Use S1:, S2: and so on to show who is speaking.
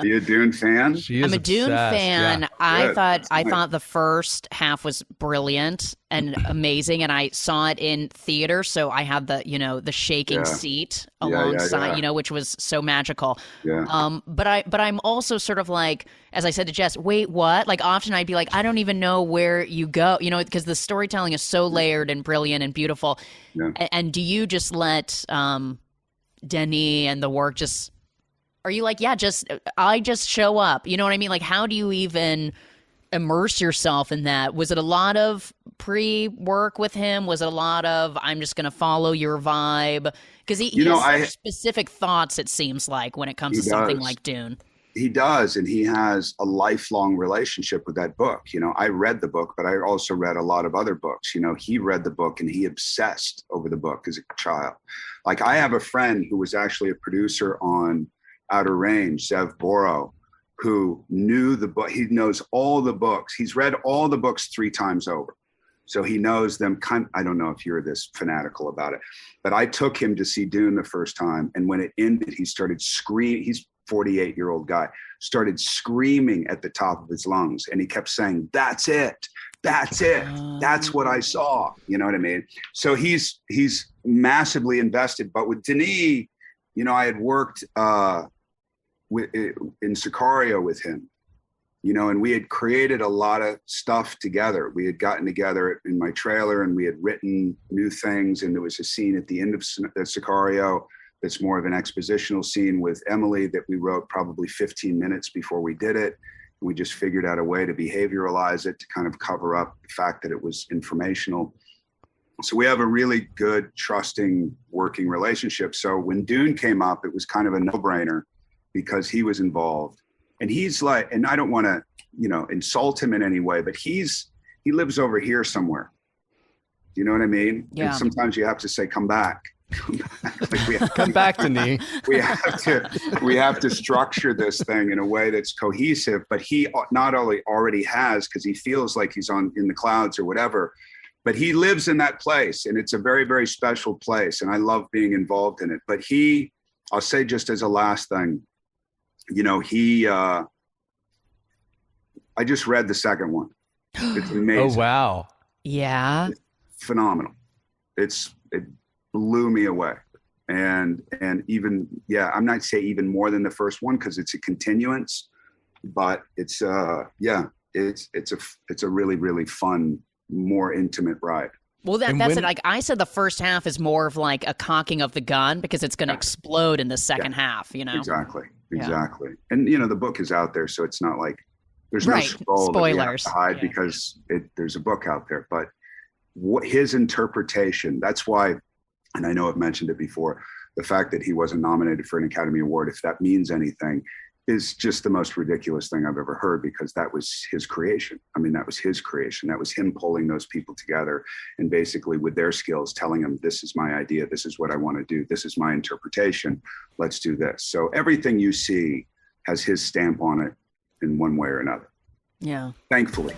S1: you a Dune fan?
S2: I'm a Dune fan.
S3: Yeah.
S2: I thought the first half was brilliant and amazing, and I saw it in theater, so I had the shaking seat alongside, which was so magical.
S1: Yeah.
S2: But I'm also sort of like, as I said to Jess, wait, what? Like often I'd be like, I don't even know where you go, because the storytelling is so layered and brilliant and beautiful.
S1: Yeah.
S2: And do you just let Denis and the work just? Are you like, I just show up? You know what I mean? Like, how do you even immerse yourself in that? Was it a lot of pre-work with him? Was it a lot of, I'm just going to follow your vibe? Because he has specific thoughts, it seems like, when it comes to something like Dune.
S1: He does, and he has a lifelong relationship with that book. I read the book, but I also read a lot of other books. He read the book and he obsessed over the book as a child. Like, I have a friend who was actually a producer on Outer Range, Zev Boro, who knew the book. He knows all the books. He's read all the books 3 times over. So he knows them. I don't know if you're this fanatical about it, but I took him to see Dune the first time. And when it ended, he started screaming. He's a 48-year-old guy, started screaming at the top of his lungs. And he kept saying, "That's it. That's it. That's what I saw." You know what I mean? So he's massively invested. But with Denis, I had worked in Sicario with him, and we had created a lot of stuff together. We had gotten together in my trailer and we had written new things. And there was a scene at the end of Sicario that's more of an expositional scene with Emily that we wrote probably 15 minutes before we did it. We just figured out a way to behavioralize it to kind of cover up the fact that it was informational. So we have a really good, trusting, working relationship. So when Dune came up, it was kind of a no-brainer because he was involved. And he's like, and I don't want to, insult him in any way, but he lives over here somewhere. You know what I mean?
S2: Yeah.
S1: And sometimes you have to say, come back.
S3: Come back, Denis.
S1: We have to structure this thing in a way that's cohesive, but he not only already has, because he feels like he's in the clouds or whatever, but he lives in that place, and it's a very, very special place, and I love being involved in it. But I'll say just as a last thing, I just read the second one. It's amazing.
S3: Oh, wow.
S2: Yeah.
S1: It's phenomenal. It blew me away. And even, I'm not say even more than the first one because it's a continuance, but it's a really, really fun, more intimate ride.
S2: Well, that's it. Like I said, the first half is more of like a cocking of the gun because it's going to explode in the second half,
S1: Exactly. And, the book is out there, so it's not like there's no scroll
S2: spoilers
S1: to hide because there's a book out there. But what his interpretation, that's why, and I know I've mentioned it before, the fact that he wasn't nominated for an Academy Award, if that means anything, is just the most ridiculous thing I've ever heard, because that was his creation. I mean, that was his creation. That was him pulling those people together and basically with their skills telling them, this is my idea. This is what I want to do. This is my interpretation. Let's do this. So everything you see has his stamp on it in one way or another.
S2: Yeah.
S1: Thankfully.